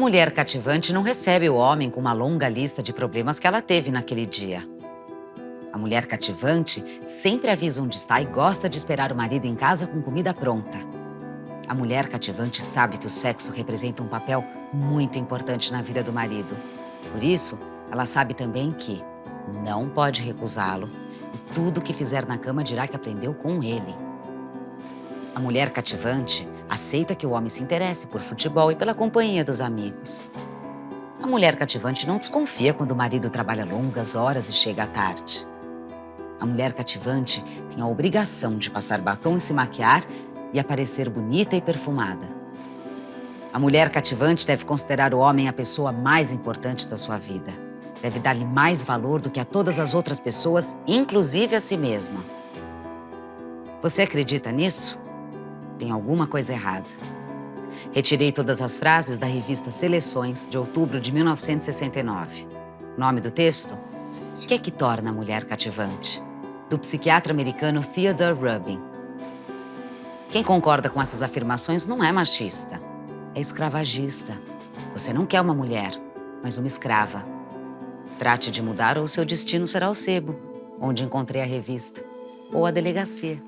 mulher cativante não recebe o homem com uma longa lista de problemas que ela teve naquele dia. A mulher cativante sempre avisa onde está e gosta de esperar o marido em casa com comida pronta. A mulher cativante sabe que o sexo representa um papel muito importante na vida do marido. Por isso, ela sabe também que não pode recusá-lo e tudo o que fizer na cama dirá que aprendeu com ele. A mulher cativante aceita que o homem se interesse por futebol e pela companhia dos amigos. A mulher cativante não desconfia quando o marido trabalha longas horas e chega à tarde. A mulher cativante tem a obrigação de passar batom e se maquiar e aparecer bonita e perfumada. A mulher cativante deve considerar o homem a pessoa mais importante da sua vida. Deve dar-lhe mais valor do que a todas as outras pessoas, inclusive a si mesma. Você acredita nisso? Tem alguma coisa errada. Retirei todas as frases da revista Seleções, de outubro de 1969. Nome do texto? O que é que torna a mulher cativante? Do psiquiatra americano Theodore Rubin. Quem concorda com essas afirmações não é machista, é escravagista. Você não quer uma mulher, mas uma escrava. Trate de mudar ou seu destino será o sebo, onde encontrei a revista, ou a delegacia.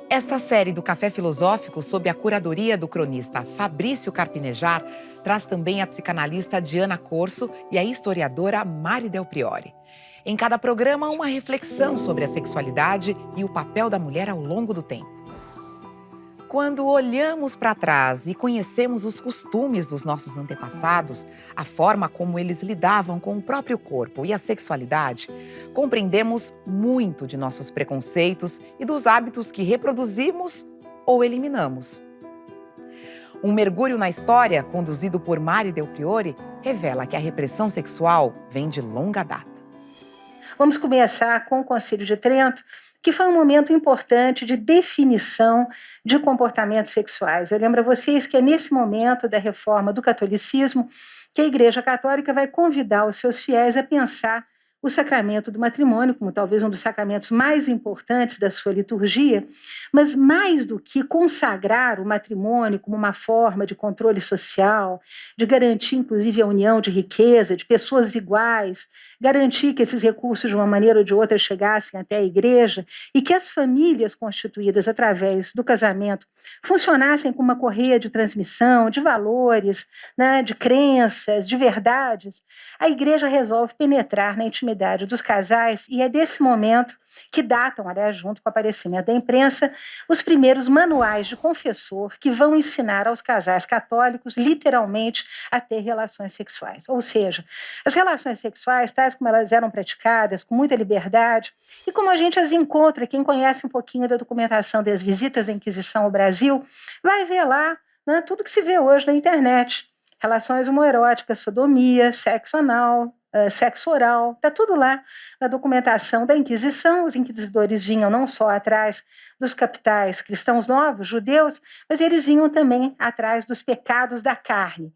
Esta série do Café Filosófico, sob a curadoria do cronista Fabrício Carpinejar, traz também a psicanalista Diana Corso e a historiadora Mari Del Priore. Em cada programa, uma reflexão sobre a sexualidade e o papel da mulher ao longo do tempo. Quando olhamos para trás e conhecemos os costumes dos nossos antepassados, a forma como eles lidavam com o próprio corpo e a sexualidade, compreendemos muito de nossos preconceitos e dos hábitos que reproduzimos ou eliminamos. Um mergulho na história, conduzido por Mari Del Priore, revela que a repressão sexual vem de longa data. Vamos começar com o Concílio de Trento, que foi um momento importante de definição de comportamentos sexuais. Eu lembro a vocês que é nesse momento da reforma do catolicismo que a Igreja Católica vai convidar os seus fiéis a pensar o sacramento do matrimônio como talvez um dos sacramentos mais importantes da sua liturgia, mas mais do que consagrar o matrimônio como uma forma de controle social, de garantir inclusive a união de riqueza, de pessoas iguais, garantir que esses recursos de uma maneira ou de outra chegassem até a igreja e que as famílias constituídas através do casamento funcionassem como uma correia de transmissão de valores, né, de crenças, de verdades, a igreja resolve penetrar na intimidade dos casais e é desse momento que datam, aliás, junto com o aparecimento da imprensa, os primeiros manuais de confessor que vão ensinar aos casais católicos, literalmente, a ter relações sexuais. Ou seja, as relações sexuais, tais como elas eram praticadas, com muita liberdade, e como a gente as encontra, quem conhece um pouquinho da documentação das visitas da Inquisição ao Brasil, vai ver lá, né, tudo que se vê hoje na internet. Relações homoeróticas, sodomia, sexo anal, sexo oral, está tudo lá na documentação da Inquisição. Os inquisidores vinham não só atrás dos capitais cristãos novos, judeus, mas eles vinham também atrás dos pecados da carne.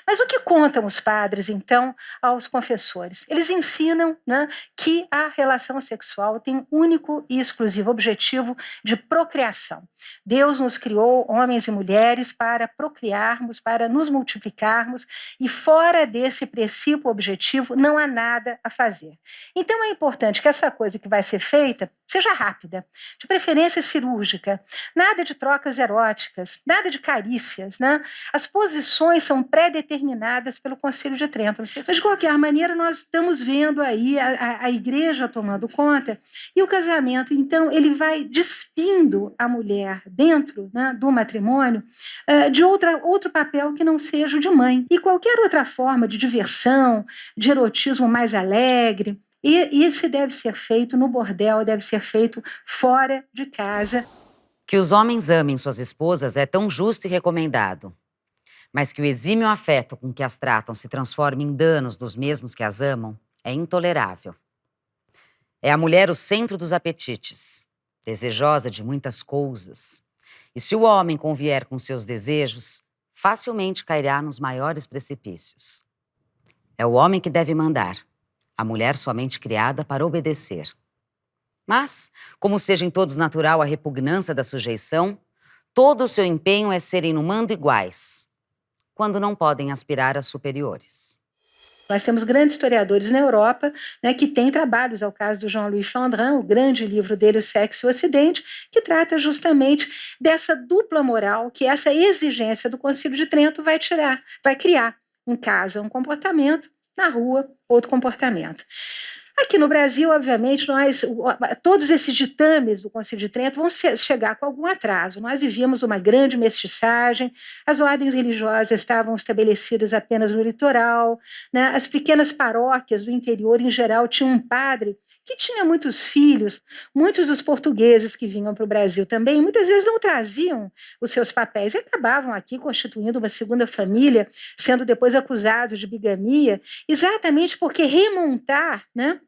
Mas o que contam os padres, então, aos confessores? Eles ensinam, né, que a relação sexual tem um único e exclusivo objetivo de procriação. Deus nos criou, homens e mulheres, para procriarmos, para nos multiplicarmos, e fora desse princípio objetivo não há nada a fazer. Então é importante que essa coisa que vai ser feita seja rápida, de preferência cirúrgica, nada de trocas eróticas, nada de carícias, né? As posições são pré-determinadas pelo Concílio de Trento. Mas, de qualquer maneira, nós estamos vendo aí a igreja tomando conta e o casamento, então, ele vai despindo a mulher dentro, né, do matrimônio de outro papel que não seja o de mãe. E qualquer outra forma de diversão, de erotismo mais alegre, e esse deve ser feito no bordel, deve ser feito fora de casa. Que os homens amem suas esposas é tão justo e recomendado. Mas que o exímio afeto com que as tratam se transforme em danos dos mesmos que as amam é intolerável. É a mulher o centro dos apetites, desejosa de muitas coisas. E se o homem convier com seus desejos, facilmente cairá nos maiores precipícios. É o homem que deve mandar, a mulher somente criada para obedecer. Mas, como seja em todos natural a repugnância da sujeição, todo o seu empenho é serem no mando iguais. quando não podem aspirar a superiores. Nós temos grandes historiadores na Europa, né, que têm trabalhos, ao caso do Jean-Louis Flandrin, o grande livro dele, O Sexo e o Ocidente, que trata justamente dessa dupla moral que essa exigência do Concílio de Trento vai criar. Em casa, um comportamento, na rua, outro comportamento. Aqui no Brasil, obviamente, todos esses ditames do Concílio de Trento vão chegar com algum atraso. Nós vivíamos uma grande mestiçagem, as ordens religiosas estavam estabelecidas apenas no litoral, né? As pequenas paróquias do interior, em geral, tinham um padre que tinha muitos filhos. Muitos dos portugueses que vinham para o Brasil também, muitas vezes não traziam os seus papéis e acabavam aqui constituindo uma segunda família, sendo depois acusados de bigamia, exatamente porque remontar, né,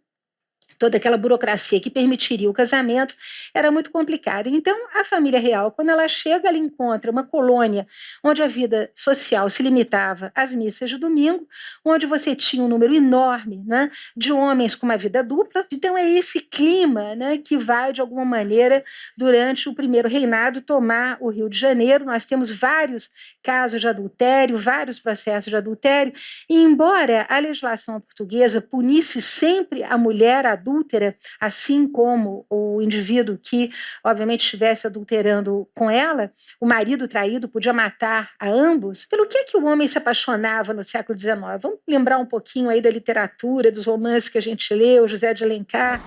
toda aquela burocracia que permitiria o casamento era muito complicado. Então, a família real, quando ela chega, ela encontra uma colônia onde a vida social se limitava às missas de domingo, onde você tinha um número enorme, né, de homens com uma vida dupla. Então, é esse clima, né, que vai, de alguma maneira, durante o primeiro reinado, tomar o Rio de Janeiro. Nós temos vários casos de adultério, vários processos de adultério, e embora a legislação portuguesa punisse sempre a mulher adúltera, assim como o indivíduo que, obviamente, estivesse adulterando com ela, o marido traído podia matar a ambos. Pelo que o homem se apaixonava no século XIX? Vamos lembrar um pouquinho aí da literatura, dos romances que a gente leu, José de Alencar.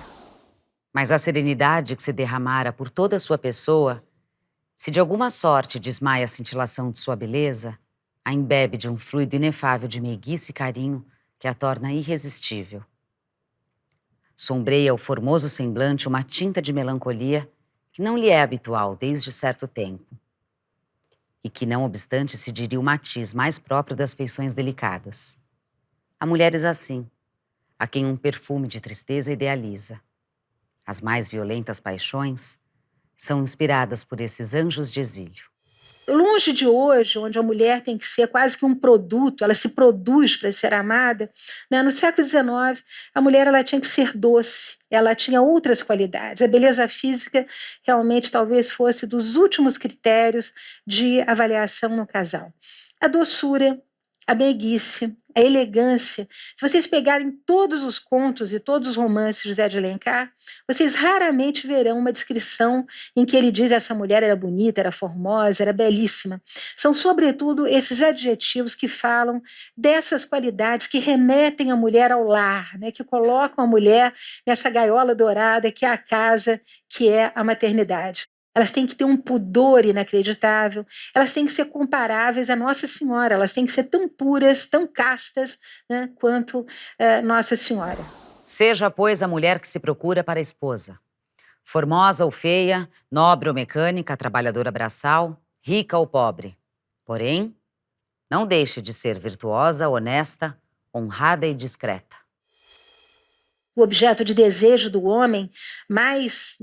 Mas a serenidade que se derramara por toda a sua pessoa, se de alguma sorte desmaia a cintilação de sua beleza, a embebe de um fluido inefável de meiguice e carinho que a torna irresistível. Sombreia o formoso semblante uma tinta de melancolia que não lhe é habitual desde certo tempo e que, não obstante, se diria o matiz mais próprio das feições delicadas. Há mulheres assim, a quem um perfume de tristeza idealiza. As mais violentas paixões são inspiradas por esses anjos de exílio. Longe de hoje, onde a mulher tem que ser quase que um produto, ela se produz para ser amada, né? No século XIX, a mulher ela tinha que ser doce, ela tinha outras qualidades. A beleza física realmente talvez fosse dos últimos critérios de avaliação no casal. A doçura, a meiguice, a elegância. Se vocês pegarem todos os contos e todos os romances de José de Alencar, vocês raramente verão uma descrição em que ele diz essa mulher era bonita, era formosa, era belíssima. São, sobretudo, esses adjetivos que falam dessas qualidades que remetem a mulher ao lar, né, que colocam a mulher nessa gaiola dourada que é a casa, que é a maternidade. Elas têm que ter um pudor inacreditável, elas têm que ser comparáveis à Nossa Senhora, elas têm que ser tão puras, tão castas, né, quanto Nossa Senhora. Seja, pois, a mulher que se procura para a esposa. Formosa ou feia, nobre ou mecânica, trabalhadora braçal, rica ou pobre. Porém, não deixe de ser virtuosa, honesta, honrada e discreta. O objeto de desejo do homem mais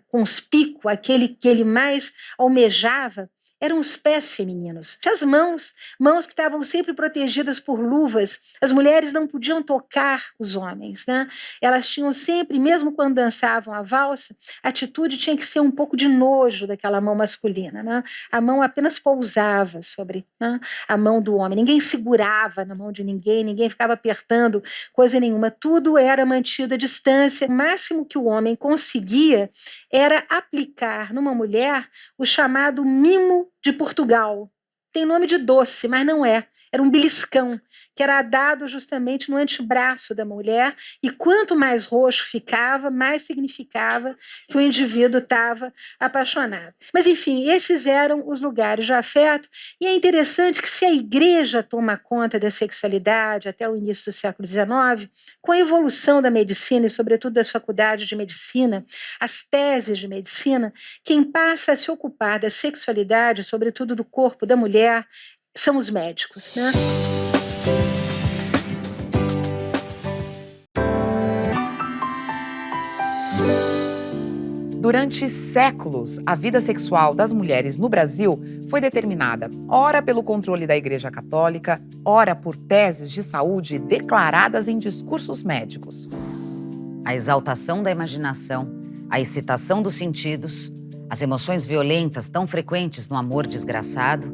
conspícuo, aquele que ele mais almejava, eram os pés femininos. As mãos que estavam sempre protegidas por luvas. As mulheres não podiam tocar os homens, né? Elas tinham sempre, mesmo quando dançavam a valsa, a atitude tinha que ser um pouco de nojo daquela mão masculina, né? A mão apenas pousava sobre, né, a mão do homem. Ninguém segurava na mão de ninguém, ninguém ficava apertando coisa nenhuma. Tudo era mantido à distância. O máximo que o homem conseguia era aplicar numa mulher o chamado mimo de Portugal. Tem nome de doce, mas não é. Era um beliscão, que era dado justamente no antebraço da mulher, e quanto mais roxo ficava, mais significava que o indivíduo estava apaixonado. Mas, enfim, esses eram os lugares de afeto, e é interessante que se a igreja toma conta da sexualidade até o início do século XIX, com a evolução da medicina e, sobretudo, das faculdades de medicina, as teses de medicina, quem passa a se ocupar da sexualidade, sobretudo do corpo da mulher, são os médicos, né? Durante séculos, a vida sexual das mulheres no Brasil foi determinada, ora pelo controle da Igreja Católica, ora por teses de saúde declaradas em discursos médicos. A exaltação da imaginação, a excitação dos sentidos, as emoções violentas tão frequentes no amor desgraçado,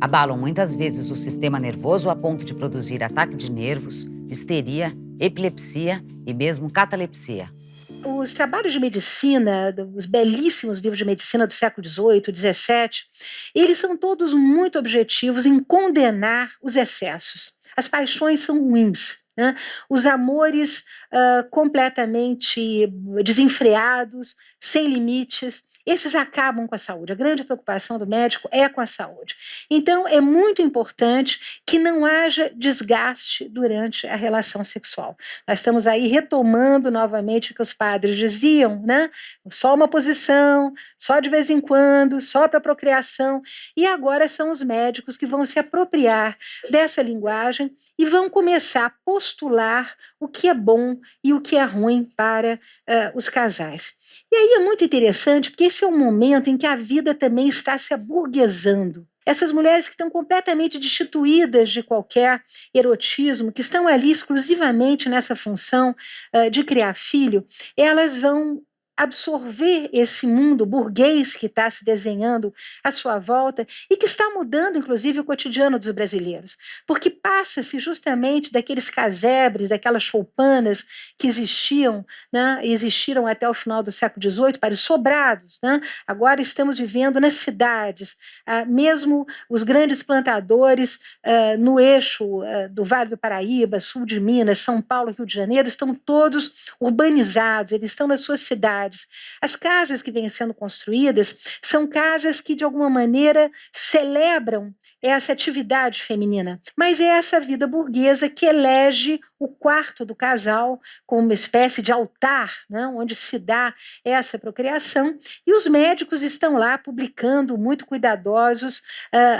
Abalam muitas vezes o sistema nervoso a ponto de produzir ataque de nervos, histeria, epilepsia e mesmo catalepsia. Os trabalhos de medicina, os belíssimos livros de medicina do século XVIII, XVII, eles são todos muito objetivos em condenar os excessos. As paixões são ruins, né? Os amores completamente desenfreados, sem limites, esses acabam com a saúde. A grande preocupação do médico é com a saúde. Então, é muito importante que não haja desgaste durante a relação sexual. Nós estamos aí retomando novamente o que os padres diziam, né? Só uma posição, só de vez em quando, só para procriação. E agora são os médicos que vão se apropriar dessa linguagem e vão começar a postular o que é bom e o que é ruim para os casais. E aí é muito interessante, porque esse é um momento em que a vida também está se aburguesando. Essas mulheres que estão completamente destituídas de qualquer erotismo, que estão ali exclusivamente nessa função de criar filho, elas vão absorver esse mundo burguês que está se desenhando à sua volta e que está mudando, inclusive, o cotidiano dos brasileiros. Porque passa-se justamente daqueles casebres, daquelas choupanas que existiam, né, existiram até o final do século XVIII para os sobrados. Né? Agora estamos vivendo nas cidades, mesmo os grandes plantadores no eixo do Vale do Paraíba, sul de Minas, São Paulo, Rio de Janeiro, estão todos urbanizados, eles estão nas suas cidades. As casas que vêm sendo construídas são casas que, de alguma maneira, celebram essa atividade feminina, mas é essa vida burguesa que elege o quarto do casal como uma espécie de altar, né, onde se dá essa procriação, e os médicos estão lá publicando, muito cuidadosos,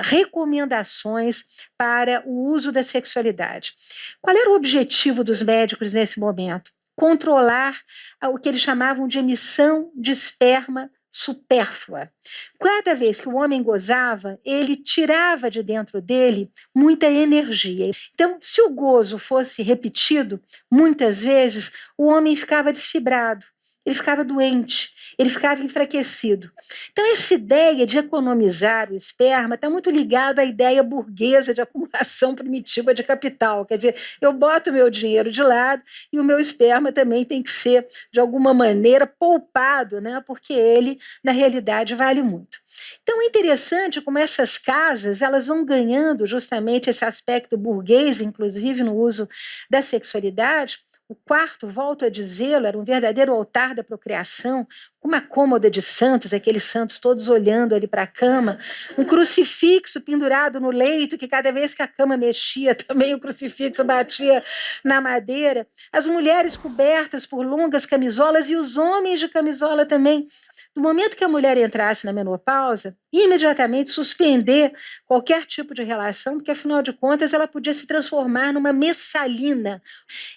recomendações para o uso da sexualidade. Qual era o objetivo dos médicos nesse momento? Controlar o que eles chamavam de emissão de esperma supérflua. Cada vez que o homem gozava, ele tirava de dentro dele muita energia. Então, se o gozo fosse repetido, muitas vezes, o homem ficava desfibrado, ele ficava doente, ele ficava enfraquecido. Então, essa ideia de economizar o esperma está muito ligada à ideia burguesa de acumulação primitiva de capital. Quer dizer, eu boto o meu dinheiro de lado e o meu esperma também tem que ser, de alguma maneira, poupado, né? Porque ele, na realidade, vale muito. Então, é interessante como essas casas elas vão ganhando justamente esse aspecto burguês, inclusive no uso da sexualidade. O quarto, volto a dizê-lo, era um verdadeiro altar da procriação, uma cômoda de santos, aqueles santos todos olhando ali para a cama, um crucifixo pendurado no leito, que cada vez que a cama mexia, também o crucifixo batia na madeira, as mulheres cobertas por longas camisolas e os homens de camisola também. No momento que a mulher entrasse na menopausa, imediatamente suspender qualquer tipo de relação, porque afinal de contas ela podia se transformar numa messalina.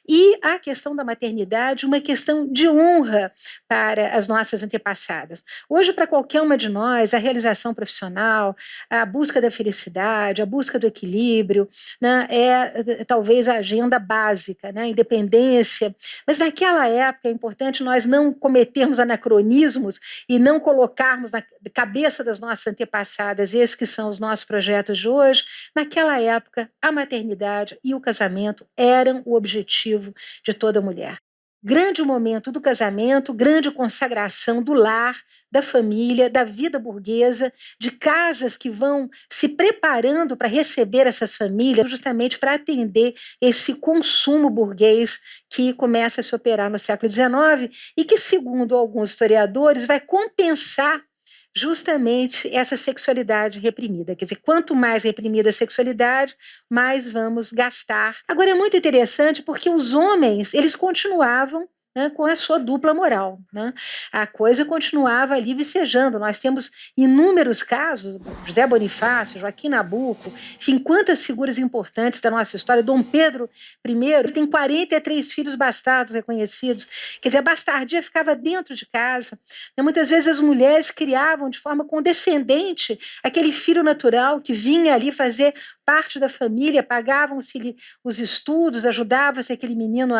E a questão da maternidade, uma questão de honra para as nossas antepassadas. Hoje, para qualquer uma de nós, a realização profissional, a busca da felicidade, a busca do equilíbrio, né, é talvez a agenda básica, né, independência. Mas naquela época é importante nós não cometermos anacronismos e não colocarmos na cabeça das nossas antepassadas esses que são os nossos projetos de hoje. Naquela época, a maternidade e o casamento eram o objetivo de toda mulher. Grande momento do casamento, grande consagração do lar, da família, da vida burguesa, de casas que vão se preparando para receber essas famílias, justamente para atender esse consumo burguês que começa a se operar no século XIX e que, segundo alguns historiadores, vai compensar justamente essa sexualidade reprimida. Quer dizer, quanto mais reprimida a sexualidade, mais vamos gastar. Agora, é muito interessante porque os homens, eles continuavam, né, com a sua dupla moral. Né? A coisa continuava ali vicejando. Nós temos inúmeros casos, José Bonifácio, Joaquim Nabuco, enfim, quantas figuras importantes da nossa história. Dom Pedro I tem 43 filhos bastardos reconhecidos. Quer dizer, a bastardia ficava dentro de casa. Muitas vezes as mulheres criavam de forma condescendente aquele filho natural que vinha ali fazer parte da família, pagavam-se os estudos, ajudava-se aquele menino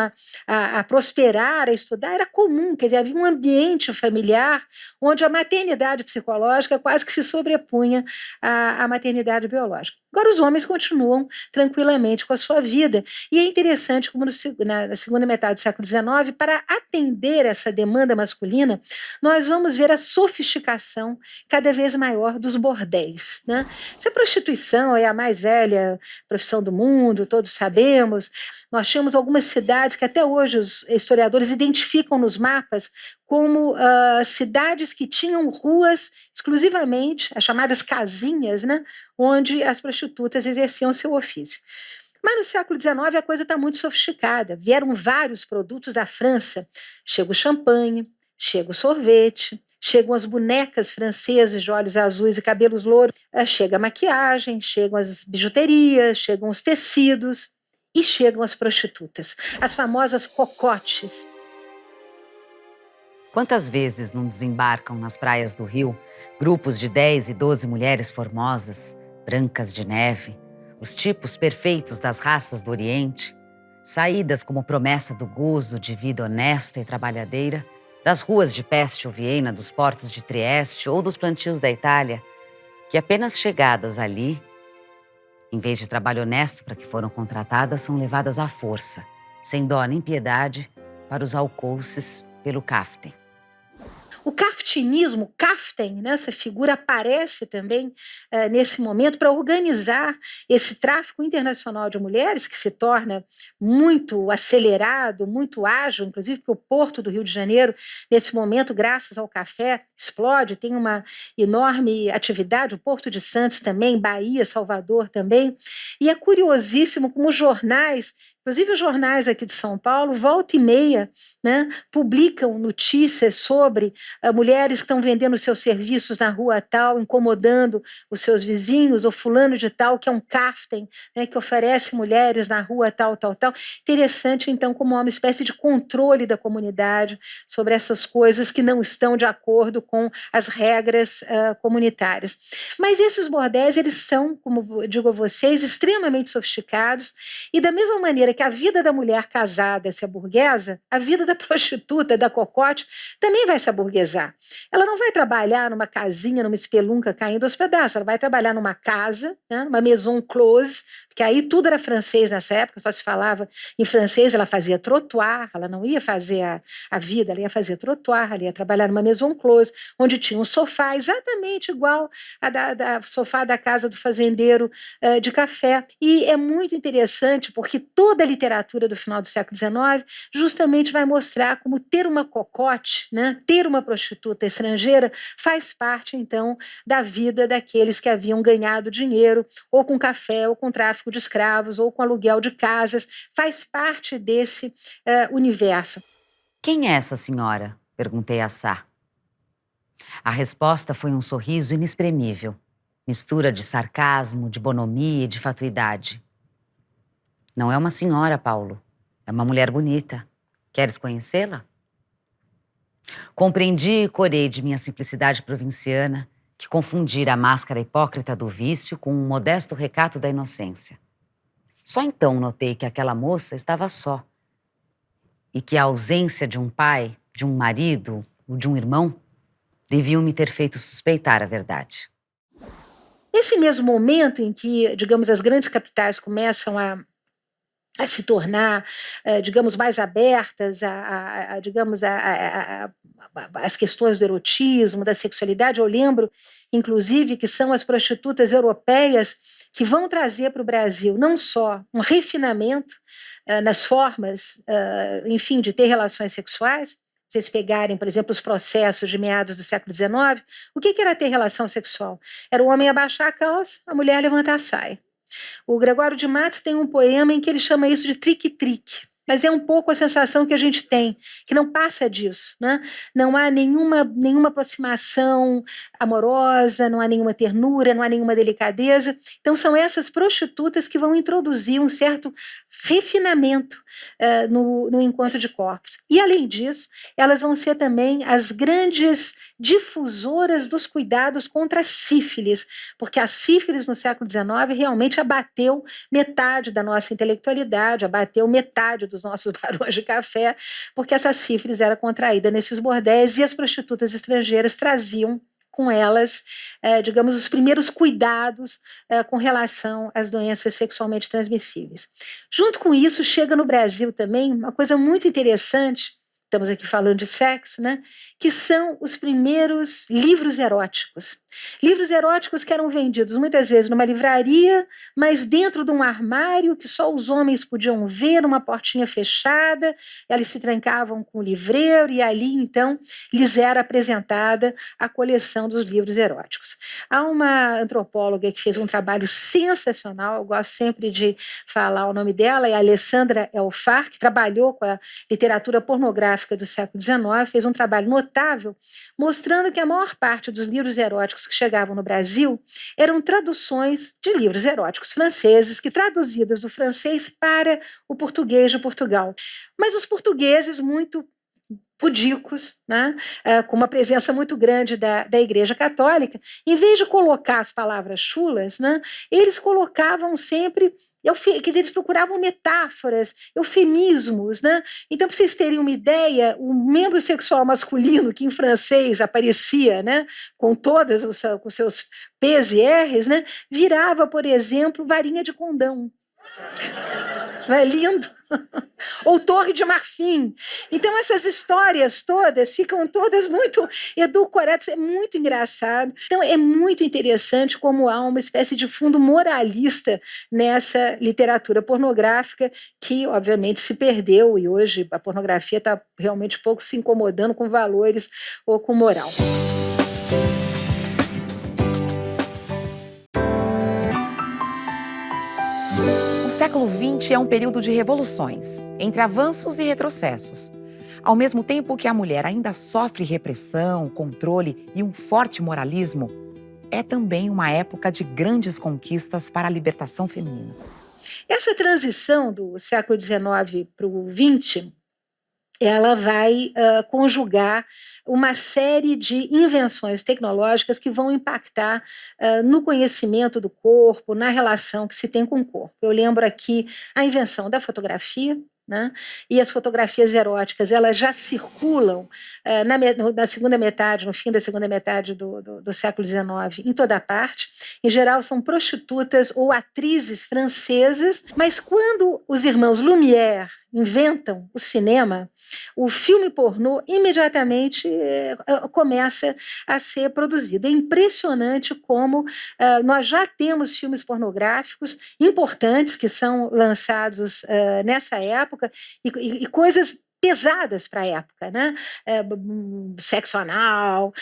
a prosperar, a estudar, era comum, quer dizer, havia um ambiente familiar onde a maternidade psicológica quase que se sobrepunha à maternidade biológica. Agora, os homens continuam tranquilamente com a sua vida. E é interessante como na segunda metade do século XIX, para atender essa demanda masculina, nós vamos ver a sofisticação cada vez maior dos bordéis, né? Se a prostituição é a mais velha profissão do mundo, todos sabemos, nós tínhamos algumas cidades que até hoje os historiadores identificam nos mapas como cidades que tinham ruas exclusivamente, as chamadas casinhas, né, onde as prostitutas exerciam seu ofício. Mas no século XIX a coisa está muito sofisticada. Vieram vários produtos da França. Chega o champanhe, chega o sorvete, chegam as bonecas francesas de olhos azuis e cabelos louros, chega a maquiagem, chegam as bijuterias, chegam os tecidos e chegam as prostitutas, as famosas cocotes. Quantas vezes não desembarcam nas praias do Rio grupos de 10 e 12 mulheres formosas, brancas de neve, os tipos perfeitos das raças do Oriente, saídas como promessa do gozo de vida honesta e trabalhadeira, das ruas de Peste ou Viena, dos portos de Trieste ou dos plantios da Itália, que apenas chegadas ali, em vez de trabalho honesto para que foram contratadas, são levadas à força, sem dó nem piedade, para os alcouces pelo caftem. O kaftinismo, Kaften, né, essa figura aparece também nesse momento para organizar esse tráfico internacional de mulheres, que se torna muito acelerado, muito ágil, inclusive porque o porto do Rio de Janeiro, nesse momento, graças ao café, explode, tem uma enorme atividade, o Porto de Santos também, Bahia, Salvador também, e é curiosíssimo como os jornais, inclusive os jornais aqui de São Paulo, volta e meia, né, publicam notícias sobre mulheres que estão vendendo seus serviços na rua tal, incomodando os seus vizinhos, ou fulano de tal, que é um kaften, né, que oferece mulheres na rua tal, tal, tal. Interessante, então, como há uma espécie de controle da comunidade sobre essas coisas que não estão de acordo com as regras comunitárias. Mas esses bordéis, eles são, como eu digo a vocês, extremamente sofisticados, e da mesma maneira que a vida da mulher casada se aburguesa, a vida da prostituta, da cocote, também vai se aburguesar. Ela não vai trabalhar numa casinha, numa espelunca caindo aos pedaços, ela vai trabalhar numa casa, né, numa maison close, porque aí tudo era francês nessa época, só se falava em francês, ela fazia trottoir, ela não ia fazer a vida, ela ia fazer trottoir, ela ia trabalhar numa maison close, onde tinha um sofá exatamente igual a da sofá da casa do fazendeiro de café. E é muito interessante porque toda a literatura do final do século XIX justamente vai mostrar como ter uma cocote, né, ter uma prostituta estrangeira faz parte, então, da vida daqueles que haviam ganhado dinheiro ou com café, ou com tráfico de escravos, ou com aluguel de casas, faz parte desse universo. Quem é essa senhora? Perguntei a Sá. A resposta foi um sorriso inexprimível, mistura de sarcasmo, de bonomia e de fatuidade. Não é uma senhora, Paulo. É uma mulher bonita. Queres conhecê-la? Compreendi e corei de minha simplicidade provinciana que confundira a máscara hipócrita do vício com um modesto recato da inocência. Só então notei que aquela moça estava só e que a ausência de um pai, de um marido ou de um irmão deviam me ter feito suspeitar a verdade. Nesse mesmo momento em que, digamos, as grandes capitais começam a se tornar, digamos, mais abertas às questões do erotismo, da sexualidade. Eu lembro, inclusive, que são as prostitutas europeias que vão trazer para o Brasil não só um refinamento nas formas, enfim, de ter relações sexuais. Vocês pegarem, por exemplo, os processos de meados do século XIX, o que era ter relação sexual? Era o homem abaixar a calça, a mulher levantar a saia. O Gregório de Matos tem um poema em que ele chama isso de trique-trique. Mas é um pouco a sensação que a gente tem, que não passa disso, né? Não há nenhuma aproximação amorosa, não há nenhuma ternura, não há nenhuma delicadeza. Então, são essas prostitutas que vão introduzir um certo refinamento no encontro de corpos. E, além disso, elas vão ser também as grandes difusoras dos cuidados contra a sífilis, porque a sífilis no século XIX realmente abateu metade da nossa intelectualidade, abateu metade dos nossos barões de café, porque essa sífilis era contraída nesses bordéis e as prostitutas estrangeiras traziam com elas, digamos, os primeiros cuidados com relação às doenças sexualmente transmissíveis. Junto com isso, chega no Brasil também uma coisa muito interessante, estamos aqui falando de sexo, né? Que são os primeiros livros eróticos. Livros eróticos que eram vendidos muitas vezes numa livraria, mas dentro de um armário que só os homens podiam ver, numa portinha fechada, eles se trancavam com o livreiro e ali, então, lhes era apresentada a coleção dos livros eróticos. Há uma antropóloga que fez um trabalho sensacional, eu gosto sempre de falar o nome dela, é a Alessandra Elfar, que trabalhou com a literatura pornográfica do século XIX, fez um trabalho notável, mostrando que a maior parte dos livros eróticos que chegavam no Brasil eram traduções de livros eróticos franceses, que traduzidas do francês para o português de Portugal. Mas os portugueses, muito pudicos, né, com uma presença muito grande da Igreja Católica, em vez de colocar as palavras chulas, né, eles colocavam sempre, quer dizer, eles procuravam metáforas, eufemismos, né? Então, para vocês terem uma ideia, o membro sexual masculino, que em francês aparecia, né, com todos os seus P's e R's, né, virava, por exemplo, varinha de condão. Não é lindo? Ou Torre de Marfim. Então, essas histórias todas ficam todas muito edulcoradas, é muito engraçado. Então, é muito interessante como há uma espécie de fundo moralista nessa literatura pornográfica que, obviamente, se perdeu e hoje a pornografia está realmente pouco se incomodando com valores ou com moral. O século XX é um período de revoluções, entre avanços e retrocessos. Ao mesmo tempo que a mulher ainda sofre repressão, controle e um forte moralismo, é também uma época de grandes conquistas para a libertação feminina. Essa transição do século XIX para o XX, ela vai conjugar uma série de invenções tecnológicas que vão impactar no conhecimento do corpo, na relação que se tem com o corpo. Eu lembro aqui a invenção da fotografia, né? E as fotografias eróticas, elas já circulam na segunda metade, no fim da segunda metade do século XIX, em toda parte. Em geral, são prostitutas ou atrizes francesas, mas quando os irmãos Lumière inventam o cinema, o filme pornô imediatamente começa a ser produzido. É impressionante como nós já temos filmes pornográficos importantes que são lançados nessa época e coisas pesadas para a época, né? Sexo anal,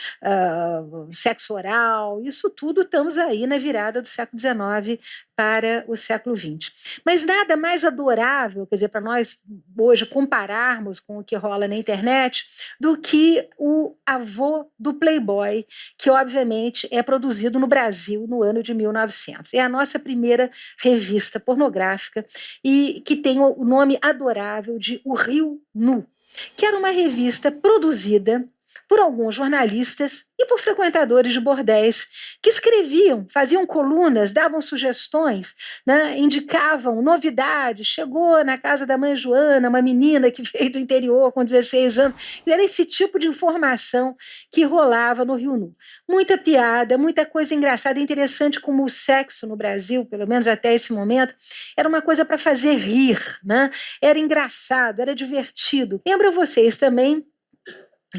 sexo oral, isso tudo estamos aí na virada do século XIX para o século XX. Mas nada mais adorável, quer dizer, para nós hoje compararmos com o que rola na internet, do que o avô do Playboy, que obviamente é produzido no Brasil no ano de 1900. É a nossa primeira revista pornográfica e que tem o nome adorável de O Rio Nu, que era uma revista produzida por alguns jornalistas e por frequentadores de bordéis que escreviam, faziam colunas, davam sugestões, né, indicavam novidades. Chegou na casa da mãe Joana, uma menina que veio do interior com 16 anos. Era esse tipo de informação que rolava no Rio Nu. Muita piada, muita coisa engraçada. É interessante como o sexo no Brasil, pelo menos até esse momento, era uma coisa para fazer rir, né? Era engraçado, era divertido. Lembro vocês também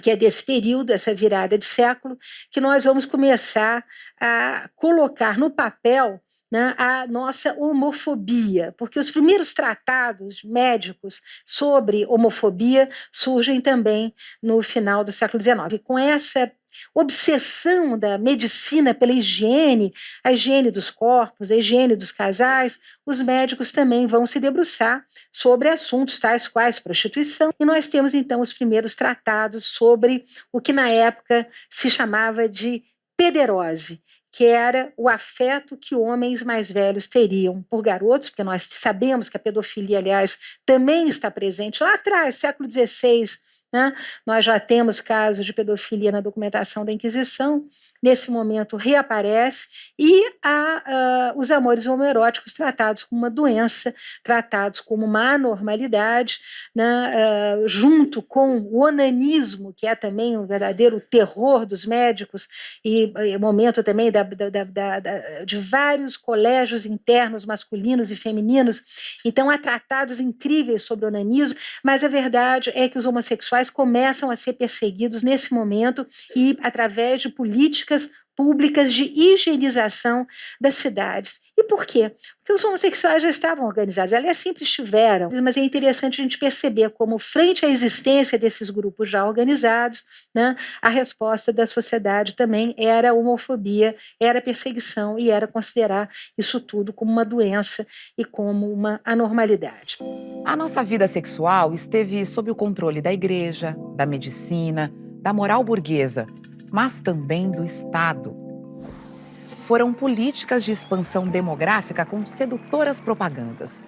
que é desse período, essa virada de século, que nós vamos começar a colocar no papel, né, a nossa homofobia, porque os primeiros tratados médicos sobre homofobia surgem também no final do século XIX. E com essa obsessão da medicina pela higiene, a higiene dos corpos, a higiene dos casais, os médicos também vão se debruçar sobre assuntos tais quais prostituição. E nós temos, então, os primeiros tratados sobre o que na época se chamava de pederose, que era o afeto que homens mais velhos teriam por garotos, porque nós sabemos que a pedofilia, aliás, também está presente lá atrás, século XVI, né? Nós já temos casos de pedofilia na documentação da Inquisição, nesse momento reaparece, e há os amores homoeróticos tratados como uma doença, tratados como uma anormalidade, né? Junto com o onanismo, que é também um verdadeiro terror dos médicos, e momento também de vários colégios internos masculinos e femininos. Então há tratados incríveis sobre o onanismo, mas a verdade é que os homossexuais começam a ser perseguidos nesse momento e através de políticas públicas de higienização das cidades. E por quê? Porque os homossexuais já estavam organizados, aliás, sempre estiveram, mas é interessante a gente perceber como, frente à existência desses grupos já organizados, né, a resposta da sociedade também era a homofobia, era a perseguição e era considerar isso tudo como uma doença e como uma anormalidade. A nossa vida sexual esteve sob o controle da igreja, da medicina, da moral burguesa, mas também do Estado. Foram políticas de expansão demográfica com sedutoras propagandas,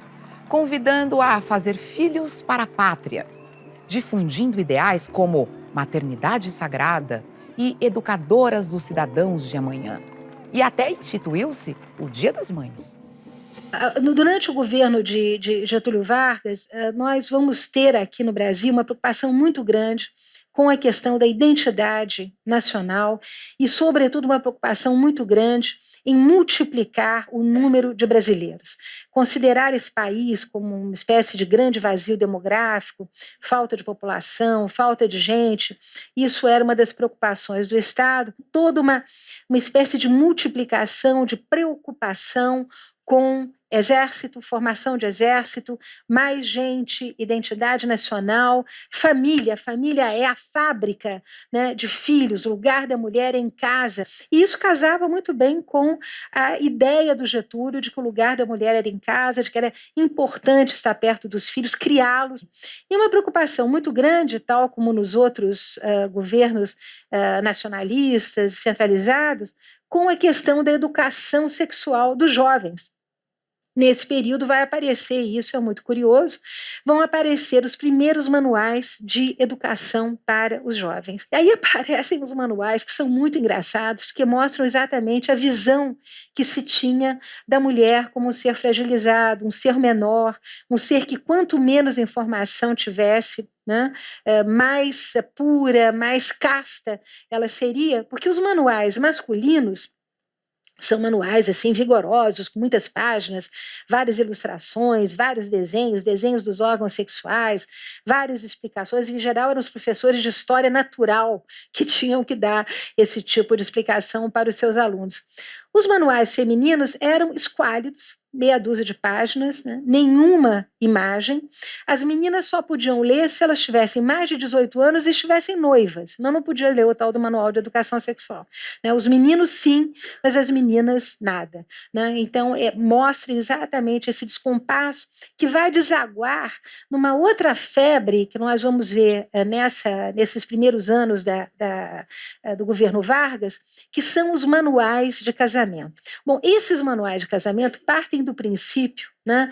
convidando a fazer filhos para a pátria, difundindo ideais como maternidade sagrada e educadoras dos cidadãos de amanhã. E até instituiu-se o Dia das Mães. Durante o governo de Getúlio Vargas, nós vamos ter aqui no Brasil uma preocupação muito grande com a questão da identidade nacional e, sobretudo, uma preocupação muito grande em multiplicar o número de brasileiros. Considerar esse país como uma espécie de grande vazio demográfico, falta de população, falta de gente, isso era uma das preocupações do Estado, toda uma espécie de multiplicação, de preocupação com exército, formação de exército, mais gente, identidade nacional, família. Família é a fábrica, né, de filhos, o lugar da mulher é em casa. E isso casava muito bem com a ideia do Getúlio de que o lugar da mulher era em casa, de que era importante estar perto dos filhos, criá-los. E uma preocupação muito grande, tal como nos outros governos nacionalistas, centralizados, com a questão da educação sexual dos jovens. Nesse período vai aparecer, e isso é muito curioso, vão aparecer os primeiros manuais de educação para os jovens. E aí aparecem os manuais que são muito engraçados, que mostram exatamente a visão que se tinha da mulher como um ser fragilizado, um ser menor, um ser que quanto menos informação tivesse, né, mais pura, mais casta ela seria, porque os manuais masculinos são manuais assim vigorosos, com muitas páginas, várias ilustrações, vários desenhos dos órgãos sexuais, várias explicações. Em geral, eram os professores de história natural que tinham que dar esse tipo de explicação para os seus alunos. Os manuais femininos eram esquálidos, meia dúzia de páginas, né? Nenhuma imagem. As meninas só podiam ler se elas tivessem mais de 18 anos e estivessem noivas, senão não podia ler o tal do Manual de Educação Sexual. Né? Os meninos sim, mas as meninas nada. Né? Então, mostra exatamente esse descompasso que vai desaguar numa outra febre que nós vamos ver nesses primeiros anos do governo Vargas, que são os manuais de casamento. Bom, esses manuais de casamento partem do princípio, né,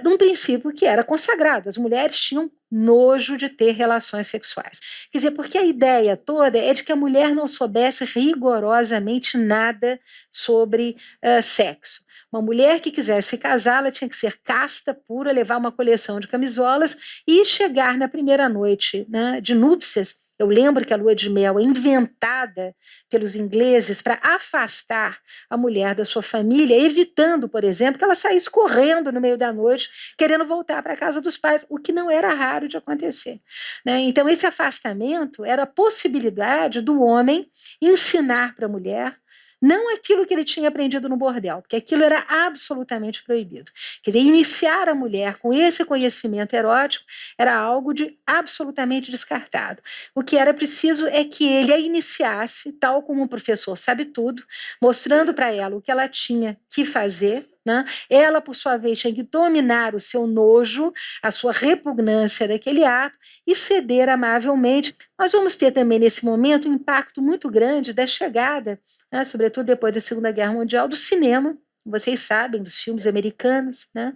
de um princípio que era consagrado. As mulheres tinham nojo de ter relações sexuais. Quer dizer, porque a ideia toda é de que a mulher não soubesse rigorosamente nada sobre sexo. Uma mulher que quisesse se casar, ela tinha que ser casta, pura, levar uma coleção de camisolas e chegar na primeira noite, né, de núpcias. Eu lembro que a lua de mel é inventada pelos ingleses para afastar a mulher da sua família, evitando, por exemplo, que ela saísse correndo no meio da noite, querendo voltar para a casa dos pais, o que não era raro de acontecer. Né? Então, esse afastamento era a possibilidade do homem ensinar para a mulher Não aquilo que ele tinha aprendido no bordel, porque aquilo era absolutamente proibido. Quer dizer, iniciar a mulher com esse conhecimento erótico era algo de absolutamente descartado. O que era preciso é que ele a iniciasse, tal como um professor sabe tudo, mostrando para ela o que ela tinha que fazer, né? Ela, por sua vez, tinha que dominar o seu nojo, a sua repugnância daquele ato e ceder amavelmente. Nós vamos ter também, nesse momento, um impacto muito grande da chegada, né, sobretudo depois da Segunda Guerra Mundial, do cinema, vocês sabem, dos filmes americanos, né,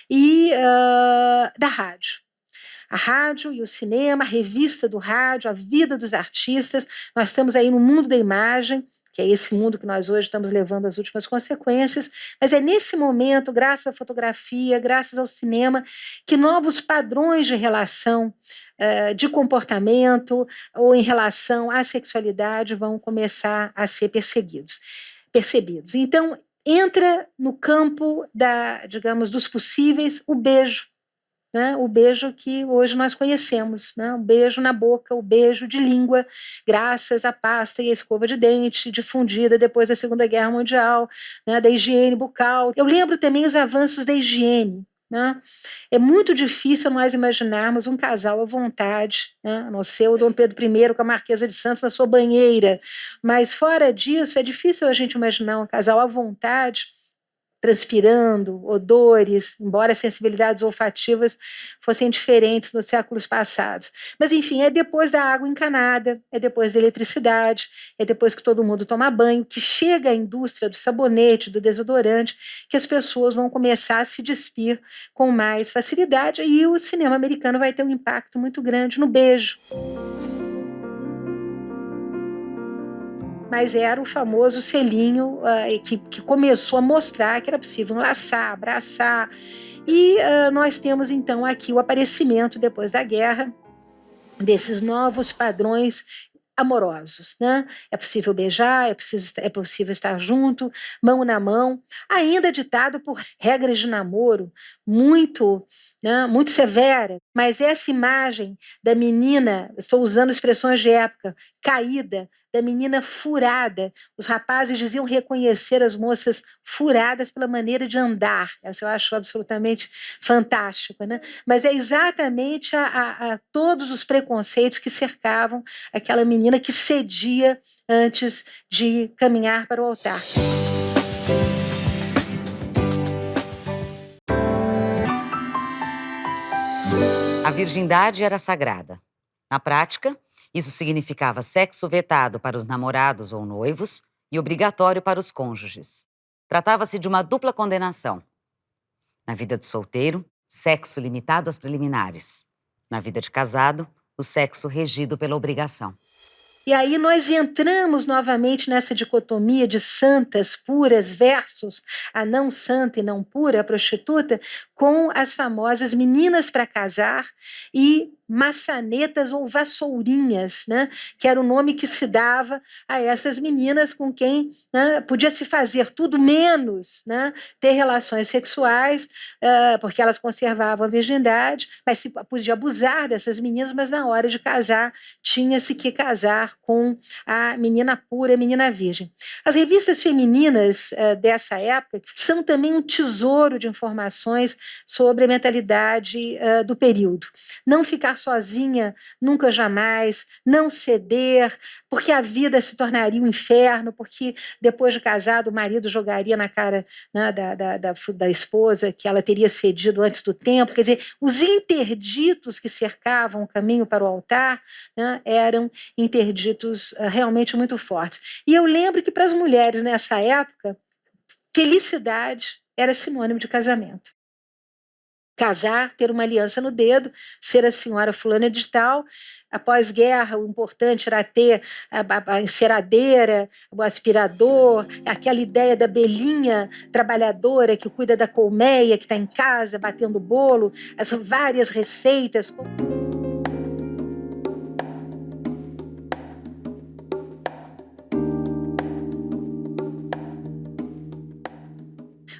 e da rádio. A rádio e o cinema, a revista do rádio, a vida dos artistas. Nós estamos aí no mundo da imagem, que é esse mundo que nós hoje estamos levando às últimas consequências, mas é nesse momento, graças à fotografia, graças ao cinema, que novos padrões de relação, de comportamento ou em relação à sexualidade vão começar a ser percebidos. Então, entra no campo digamos, dos possíveis o beijo, né? O beijo que hoje nós conhecemos, né? O beijo na boca, o beijo de língua, graças à pasta e à escova de dente, difundida depois da Segunda Guerra Mundial, né? Da higiene bucal. Eu lembro também os avanços da higiene, né? É muito difícil nós imaginarmos um casal à vontade, né? A não ser o Dom Pedro I com a Marquesa de Santos na sua banheira, mas fora disso é difícil a gente imaginar um casal à vontade, transpirando, odores, embora as sensibilidades olfativas fossem diferentes nos séculos passados. Mas, enfim, é depois da água encanada, é depois da eletricidade, é depois que todo mundo toma banho, que chega a indústria do sabonete, do desodorante, que as pessoas vão começar a se despir com mais facilidade, e o cinema americano vai ter um impacto muito grande no beijo. Mas era o famoso selinho que começou a mostrar que era possível enlaçar, abraçar. E nós temos, então, aqui o aparecimento, depois da guerra, desses novos padrões amorosos, né? É possível beijar, é possível estar junto, mão na mão, ainda ditado por regras de namoro muito, né, muito severa, mas essa imagem da menina, estou usando expressões de época, caída, da menina furada. Os rapazes diziam reconhecer as moças furadas pela maneira de andar. Essa eu acho absolutamente fantástico, né? Mas é exatamente a todos os preconceitos que cercavam aquela menina que cedia antes de caminhar para o altar. A virgindade era sagrada. Na prática, isso significava sexo vetado para os namorados ou noivos e obrigatório para os cônjuges. Tratava-se de uma dupla condenação. Na vida de solteiro, sexo limitado às preliminares. Na vida de casado, o sexo regido pela obrigação. E aí nós entramos novamente nessa dicotomia de santas puras versus a não santa e não pura, a prostituta, com as famosas meninas para casar e maçanetas ou vassourinhas, né, que era o nome que se dava a essas meninas com quem, né, podia se fazer tudo menos, né, ter relações sexuais, porque elas conservavam a virgindade, mas se podia abusar dessas meninas, mas na hora de casar tinha-se que casar com a menina pura, a menina virgem. As revistas femininas dessa época são também um tesouro de informações sobre a mentalidade do período. Não ficar sozinha, nunca jamais, não ceder, porque a vida se tornaria um inferno, porque depois de casado o marido jogaria na cara, né, da esposa que ela teria cedido antes do tempo. Quer dizer, os interditos que cercavam o caminho para o altar, né, eram interditos realmente muito fortes. E eu lembro que para as mulheres nessa época, felicidade era sinônimo de casamento. Casar, ter uma aliança no dedo, ser a senhora fulana de tal. Após guerra, o importante era ter a enceradeira, o aspirador, aquela ideia da belinha trabalhadora que cuida da colmeia, que está em casa batendo bolo, as várias receitas.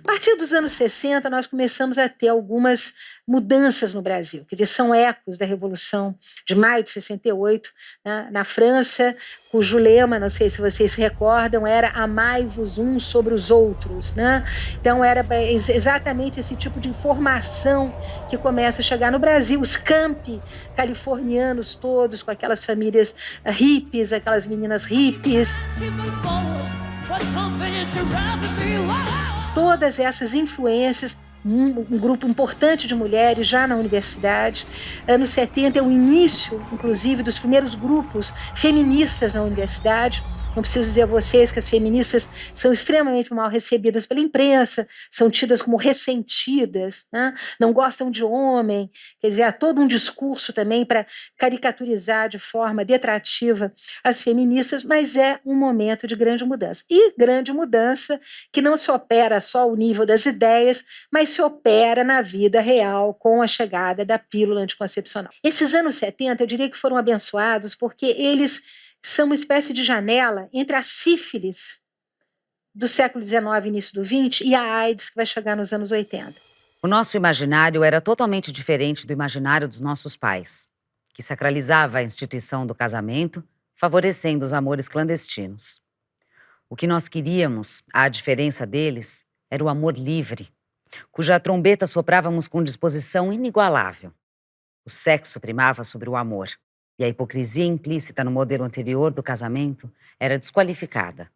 A partir dos anos 60, nós começamos a ter algumas mudanças no Brasil, quer dizer, são ecos da Revolução de maio de 68, né, na França, cujo lema, não sei se vocês se recordam, era amai-vos uns sobre os outros, né? Então era exatamente esse tipo de informação que começa a chegar no Brasil, os campi californianos todos, com aquelas famílias hippies, aquelas meninas hippies. Todas essas influências, um grupo importante de mulheres já na universidade. Anos 70 é o início, inclusive, dos primeiros grupos feministas na universidade. Não preciso dizer a vocês que as feministas são extremamente mal recebidas pela imprensa, são tidas como ressentidas, né? Não gostam de homem, quer dizer, há todo um discurso também para caricaturizar de forma detrativa as feministas, mas é um momento de grande mudança. E grande mudança que não se opera só ao nível das ideias, mas se opera na vida real com a chegada da pílula anticoncepcional. Esses anos 70, eu diria que foram abençoados porque eles são uma espécie de janela entre a sífilis do século XIX e início do XX e a AIDS que vai chegar nos anos 80. O nosso imaginário era totalmente diferente do imaginário dos nossos pais, que sacralizava a instituição do casamento, favorecendo os amores clandestinos. O que nós queríamos, à diferença deles, era o amor livre, cuja trombeta soprávamos com disposição inigualável. O sexo primava sobre o amor. E a hipocrisia implícita no modelo anterior do casamento era desqualificada.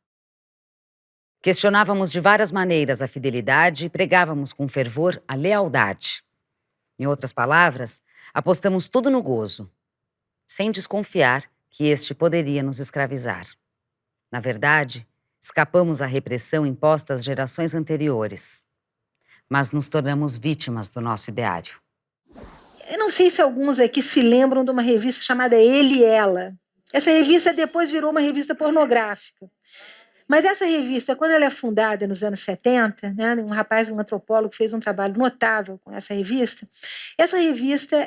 Questionávamos de várias maneiras a fidelidade e pregávamos com fervor a lealdade. Em outras palavras, apostamos tudo no gozo, sem desconfiar que este poderia nos escravizar. Na verdade, escapamos à repressão imposta às gerações anteriores, mas nos tornamos vítimas do nosso ideário. Eu não sei se alguns aqui se lembram de uma revista chamada Ele e Ela. Essa revista depois virou uma revista pornográfica. Mas essa revista, quando ela é fundada nos anos 70, né, um rapaz, um antropólogo, fez um trabalho notável com essa revista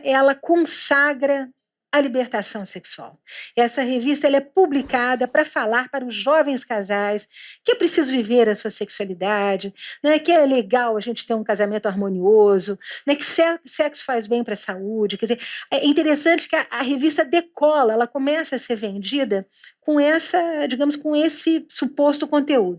ela consagra a libertação sexual. Essa revista ela é publicada para falar para os jovens casais que é preciso viver a sua sexualidade, né, que é legal a gente ter um casamento harmonioso, né, que sexo faz bem para a saúde. Quer dizer, é interessante que a revista decola, ela começa a ser vendida com essa, digamos, com esse suposto conteúdo.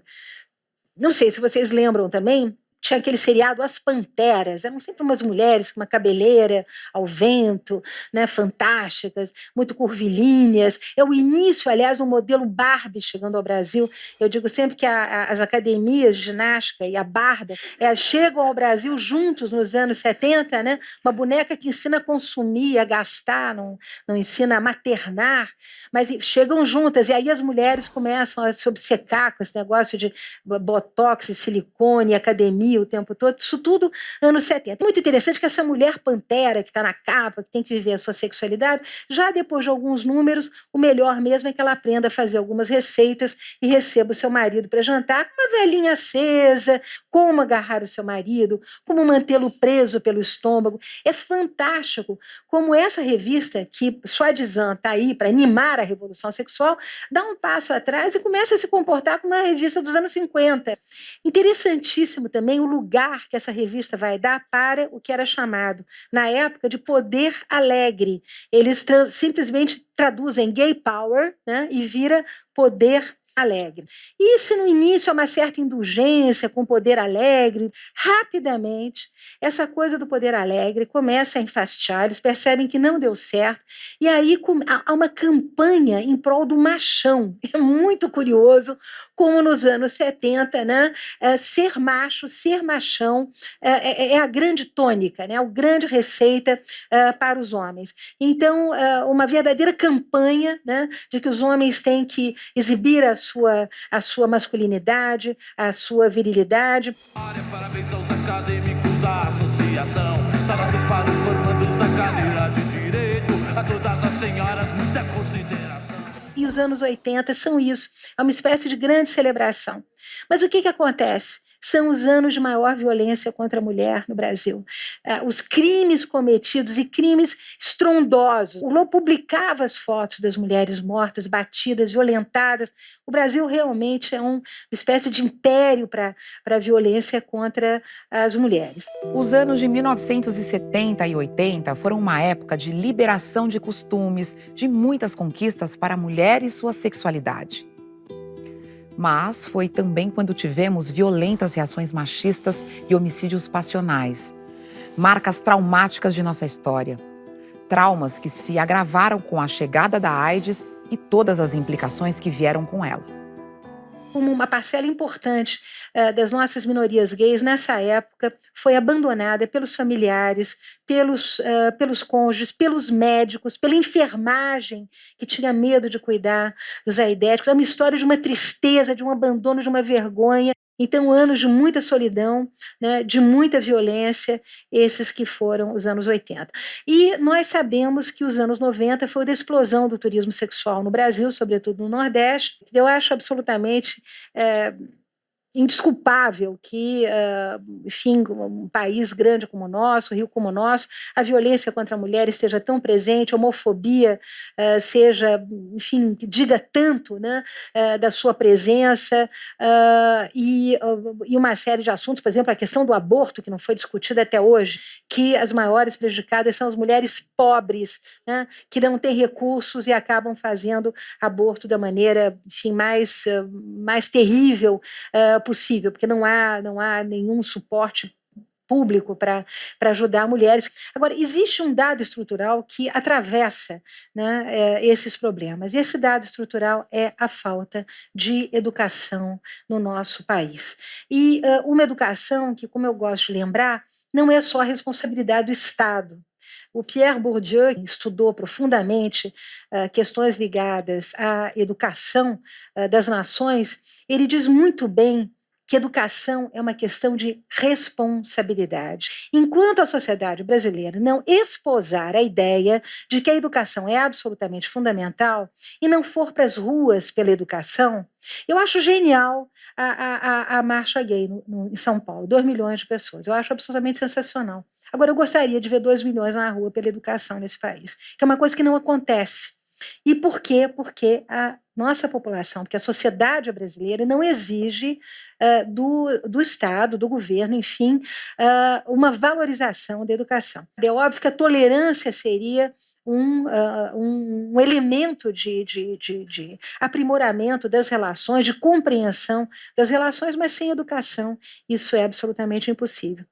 Não sei se vocês lembram também, tinha aquele seriado As Panteras, eram sempre umas mulheres com uma cabeleira ao vento, né, fantásticas, muito curvilíneas. É o início, aliás, do modelo Barbie chegando ao Brasil. Eu digo sempre que as academias de ginástica e a Barbie chegam ao Brasil juntos nos anos 70, né? Uma boneca que ensina a consumir, a gastar, não ensina a maternar, mas chegam juntas. E aí as mulheres começam a se obcecar com esse negócio de botox, silicone, academia, o tempo todo, isso tudo anos 70. Muito interessante que essa mulher pantera que está na capa, que tem que viver a sua sexualidade, já depois de alguns números, o melhor mesmo é que ela aprenda a fazer algumas receitas e receba o seu marido para jantar com uma velhinha acesa, como agarrar o seu marido, como mantê-lo preso pelo estômago. É fantástico como essa revista, que Suadizan está aí para animar a revolução sexual, dá um passo atrás e começa a se comportar como uma revista dos anos 50. Interessantíssimo também o lugar que essa revista vai dar para o que era chamado, na época, de poder alegre. Eles simplesmente traduzem gay power, né, e vira poder alegre. E se no início há uma certa indulgência com o poder alegre, rapidamente essa coisa do poder alegre começa a enfastiar, eles percebem que não deu certo, e aí há uma campanha em prol do machão. É muito curioso como nos anos 70, né, ser macho, ser machão é a grande tônica, né, a grande receita para os homens. Então, uma verdadeira campanha, né, de que os homens têm que exibir a sua masculinidade, a sua virilidade. Parabéns aos acadêmicos da associação, saudações para os formandos da cadeira de direito, a todas as senhoras, muita consideração. E os anos 80 são isso, é uma espécie de grande celebração. Mas o que acontece? são os anos de maior violência contra a mulher no Brasil. Os crimes cometidos e crimes estrondosos. O Globo publicava as fotos das mulheres mortas, batidas, violentadas. O Brasil realmente é uma espécie de império para a violência contra as mulheres. Os anos de 1970 e 80 foram uma época de liberação de costumes, de muitas conquistas para a mulher e sua sexualidade. Mas foi também quando tivemos violentas reações machistas e homicídios passionais. Marcas traumáticas de nossa história. Traumas que se agravaram com a chegada da AIDS e todas as implicações que vieram com ela. Uma parcela importante das nossas minorias gays, nessa época, foi abandonada pelos familiares, pelos cônjuges, pelos médicos, pela enfermagem, que tinha medo de cuidar dos aidéticos. É uma história de uma tristeza, de um abandono, de uma vergonha. Então, anos de muita solidão, né, de muita violência, esses que foram os anos 80. E nós sabemos que os anos 90 foi a explosão do turismo sexual no Brasil, sobretudo no Nordeste. Eu acho absolutamente indesculpável que, enfim, um país grande como o nosso, Rio como o nosso, a violência contra a mulher esteja tão presente, a homofobia seja, enfim, diga tanto, né, da sua presença, e uma série de assuntos, por exemplo, a questão do aborto, que não foi discutida até hoje, que as maiores prejudicadas são as mulheres pobres, né, que não têm recursos e acabam fazendo aborto da maneira, enfim, mais terrível possível, porque não há nenhum suporte público para ajudar mulheres. Agora, existe um dado estrutural que atravessa, né, esses problemas. E esse dado estrutural é a falta de educação no nosso país. E uma educação que, como eu gosto de lembrar, não é só a responsabilidade do Estado. O Pierre Bourdieu estudou profundamente questões ligadas à educação das nações. Ele diz muito bem que educação é uma questão de responsabilidade. Enquanto a sociedade brasileira não esposar a ideia de que a educação é absolutamente fundamental e não for para as ruas pela educação, eu acho genial a marcha gay em São Paulo, 2 milhões de pessoas. Eu acho absolutamente sensacional. Agora, eu gostaria de ver 2 milhões na rua pela educação nesse país, que é uma coisa que não acontece. E por quê? Porque a nossa população, porque a sociedade brasileira não exige do Estado, do governo, enfim, uma valorização da educação. É óbvio que a tolerância seria um elemento de aprimoramento das relações, de compreensão das relações, mas sem educação isso é absolutamente impossível.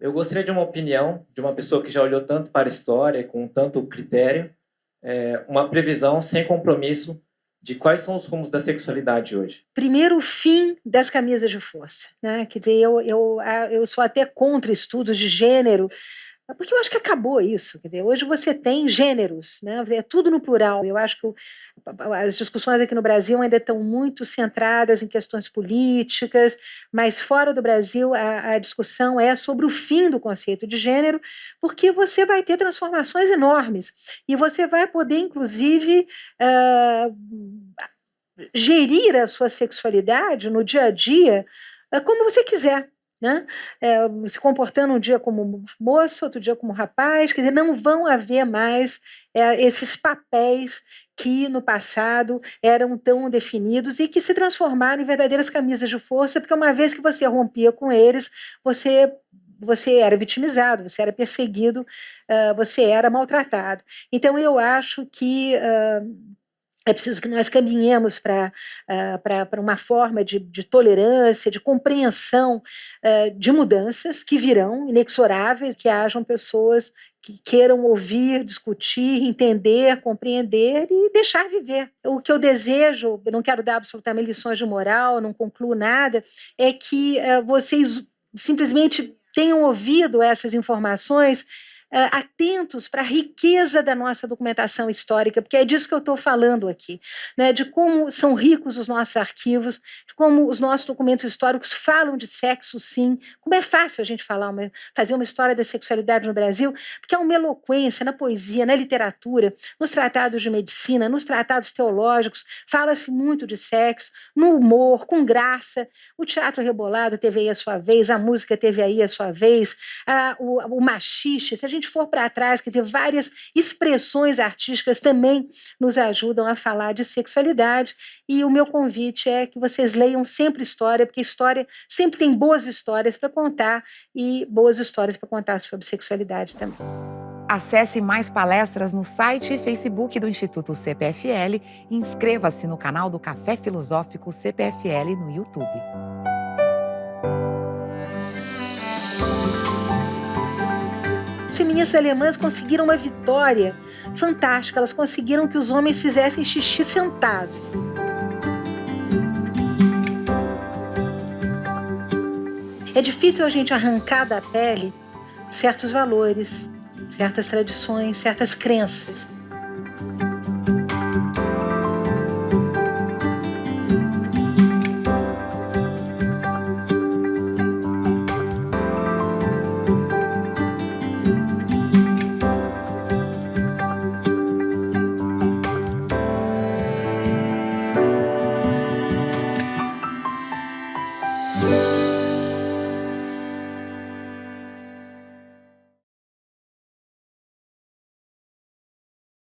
Eu gostaria de uma opinião de uma pessoa que já olhou tanto para a história, com tanto critério, uma previsão sem compromisso de quais são os rumos da sexualidade hoje. Primeiro, o fim das camisas de força, né? Quer dizer, eu sou até contra estudos de gênero, porque eu acho que acabou isso. Quer dizer, hoje você tem gêneros, né? É tudo no plural. Eu acho que as discussões aqui no Brasil ainda estão muito centradas em questões políticas, mas fora do Brasil a discussão é sobre o fim do conceito de gênero, porque você vai ter transformações enormes e você vai poder, inclusive, gerir a sua sexualidade no dia a dia como você quiser. Né? Se comportando um dia como moça, outro dia como rapaz, quer dizer, não vão haver mais esses papéis que no passado eram tão definidos e que se transformaram em verdadeiras camisas de força, porque uma vez que você rompia com eles, você era vitimizado, você era perseguido, você era maltratado. Então, eu acho que é preciso que nós caminhemos para uma forma de tolerância, de compreensão de mudanças que virão, inexoráveis, que hajam pessoas que queiram ouvir, discutir, entender, compreender e deixar viver. O que eu desejo, eu não quero dar absolutamente lições de moral, não concluo nada, é que vocês simplesmente tenham ouvido essas informações atentos para a riqueza da nossa documentação histórica, porque é disso que eu estou falando aqui, né? De como são ricos os nossos arquivos, de como os nossos documentos históricos falam de sexo, sim, como é fácil a gente fazer uma história da sexualidade no Brasil, porque há uma eloquência na poesia, na literatura, nos tratados de medicina, nos tratados teológicos, fala-se muito de sexo, no humor, com graça. O teatro rebolado teve aí a sua vez, a música teve aí a sua vez, o machixe, se a gente for para trás, quer dizer, várias expressões artísticas também nos ajudam a falar de sexualidade, e o meu convite é que vocês leiam sempre história, porque história sempre tem boas histórias para contar e boas histórias para contar sobre sexualidade também. Acesse mais palestras no site e Facebook do Instituto CPFL e inscreva-se no canal do Café Filosófico CPFL no YouTube. As feministas alemãs conseguiram uma vitória fantástica, elas conseguiram que os homens fizessem xixi sentados. É difícil a gente arrancar da pele certos valores, certas tradições, certas crenças.